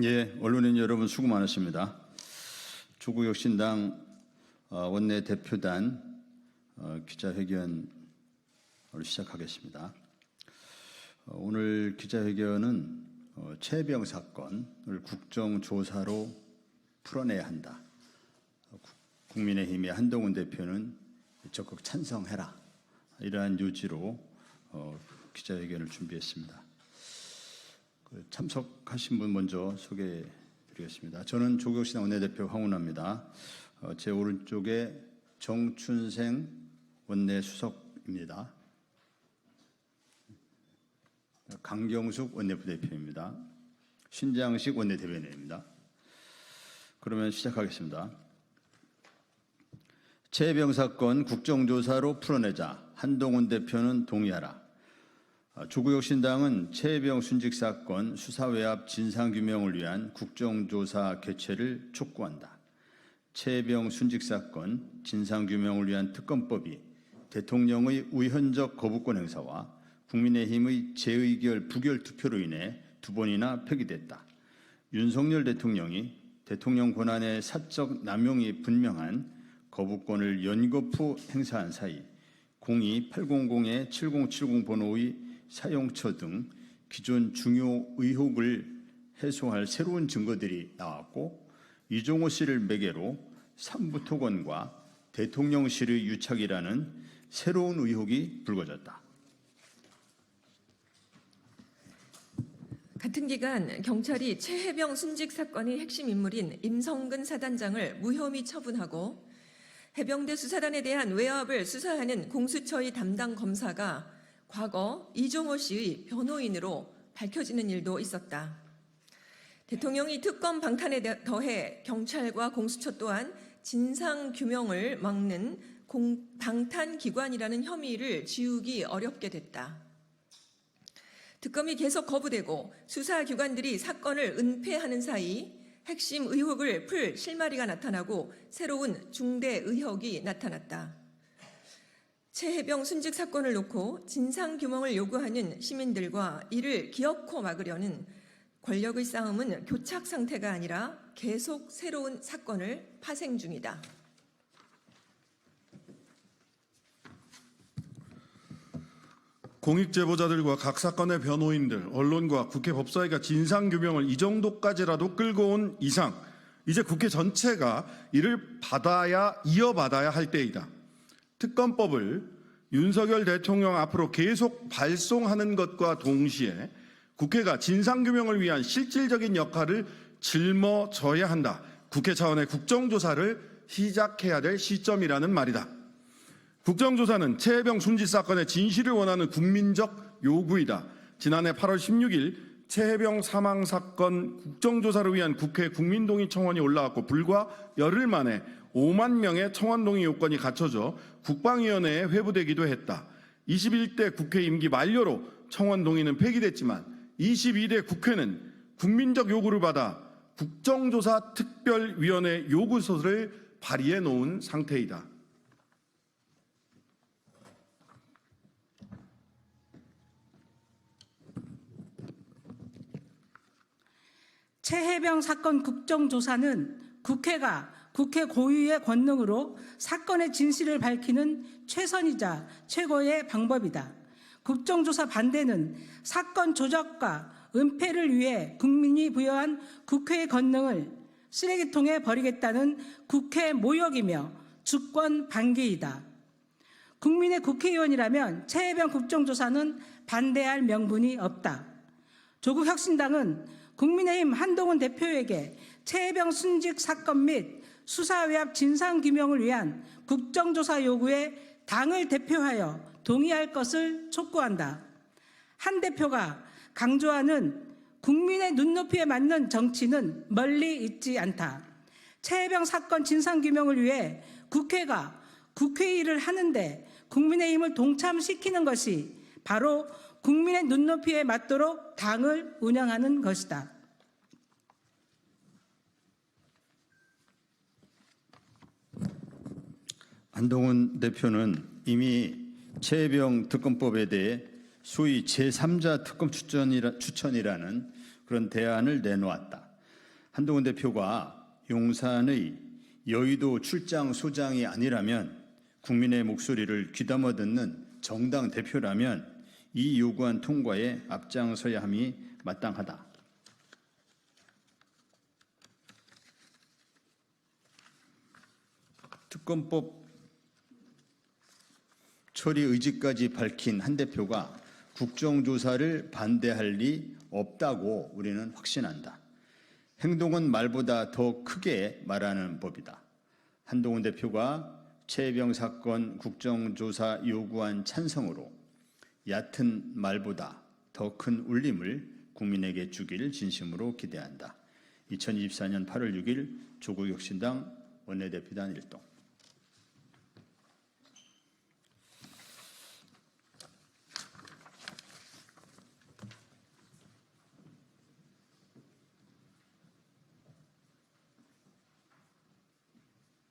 예, 언론인 여러분 수고 많으십니다. 조국혁신당 원내대표단 기자회견을 시작하겠습니다. 오늘 기자회견은 최혜병 사건을 국정조사로 풀어내야 한다. 국민의힘의 한동훈 대표는 적극 찬성해라. 이러한 요지로 기자회견을 준비했습니다. 참석하신 분 먼저 소개해 드리겠습니다. 저는 조국혁신당 원내대표 황운하입니다. 제 오른쪽에 정춘생 원내수석입니다. 강경숙 원내부대표입니다. 신장식 원내대변인입니다. 그러면 시작하겠습니다. 최혜병 사건 국정조사로 풀어내자. 한동훈 대표는 동의하라. 조국혁신당은 최혜병 순직 사건 수사 외압 진상규명을 위한 국정조사 개최를 촉구한다. 최혜병 순직 사건 진상규명을 위한 특검법이 대통령의 우현적 거부권 행사와 국민의힘의 재의결 부결 투표로 인해 2번이나 폐기됐다. 윤석열 대통령이 대통령 권한의 사적 남용이 분명한 거부권을 연거푸 행사한 사이 02-800-7070 번호의 사용처 등 기존 중요 의혹을 해소할 새로운 증거들이 나왔고 이종호 씨를 매개로 삼부토건과 대통령실의 유착이라는 새로운 의혹이 불거졌다. 같은 기간 경찰이 최혜병 순직 사건의 핵심 인물인 임성근 사단장을 무혐의 처분하고 해병대 수사단에 대한 외압을 수사하는 공수처의 담당 검사가 과거 이종호 씨의 변호인으로 밝혀지는 일도 있었다. 대통령이 특검 방탄에 더해 경찰과 공수처 또한 진상규명을 막는 방탄기관이라는 혐의를 지우기 어렵게 됐다. 특검이 계속 거부되고 수사기관들이 사건을 은폐하는 사이 핵심 의혹을 풀 실마리가 나타나고 새로운 중대 의혹이 나타났다. 최혜병 순직 사건을 놓고 진상규명을 요구하는 시민들과 이를 기어코 막으려는 권력의 싸움은 교착 상태가 아니라 계속 새로운 사건을 파생 중이다. 공익제보자들과 각 사건의 변호인들, 언론과 국회 법사위가 진상규명을 이 정도까지라도 끌고 온 이상 이제 국회 전체가 이를 이어받아야 할 때이다. 특검법을 윤석열 대통령 앞으로 계속 발송하는 것과 동시에 국회가 진상규명을 위한 실질적인 역할을 짊어져야 한다. 국회 차원의 국정조사를 시작해야 될 시점이라는 말이다. 국정조사는 최혜병 순직 사건의 진실을 원하는 국민적 요구이다. 지난해 8월 16일 최혜병 사망 사건 국정조사를 위한 국회 국민동의 청원이 올라왔고 불과 열흘 만에 5만 명의 청원 동의 요건이 갖춰져 국방위원회에 회부되기도 했다. 21대 국회 임기 만료로 청원 동의는 폐기됐지만 22대 국회는 국민적 요구를 받아 국정조사 특별위원회 요구서를 발의해 놓은 상태이다. 최혜병 사건 국정조사는 국회가 국회 고유의 권능으로 사건의 진실을 밝히는 최선이자 최고의 방법이다. 국정조사 반대는 사건 조작과 은폐를 위해 국민이 부여한 국회의 권능을 쓰레기통에 버리겠다는 국회 모욕이며 주권 반기이다. 국민의 국회의원이라면 최혜병 국정조사는 반대할 명분이 없다. 조국혁신당은 국민의힘 한동훈 대표에게 최혜병 순직 사건 및 수사 외압 진상규명을 위한 국정조사 요구에 당을 대표하여 동의할 것을 촉구한다. 한 대표가 강조하는 국민의 눈높이에 맞는 정치는 멀리 있지 않다. 최혜병 사건 진상규명을 위해 국회가 국회 일을 하는데 국민의힘을 동참시키는 것이 바로 국민의 눈높이에 맞도록 당을 운영하는 것이다. 한동훈 대표는 이미 최혜병 특검법에 대해 소위 제3자 특검 추천이라는 그런 대안을 내놓았다. 한동훈 대표가 용산의 여의도 출장 소장이 아니라면, 국민의 목소리를 귀담아 듣는 정당 대표라면 이 요구안 통과에 앞장서야 함이 마땅하다. 특검법 처리 의지까지 밝힌 한 대표가 국정조사를 반대할 리 없다고 우리는 확신한다. 행동은 말보다 더 크게 말하는 법이다. 한동훈 대표가 최혜병 사건 국정조사 요구안 찬성으로 얕은 말보다 더 큰 울림을 국민에게 주기를 진심으로 기대한다. 2024년 8월 6일 조국혁신당 원내대표단 일동.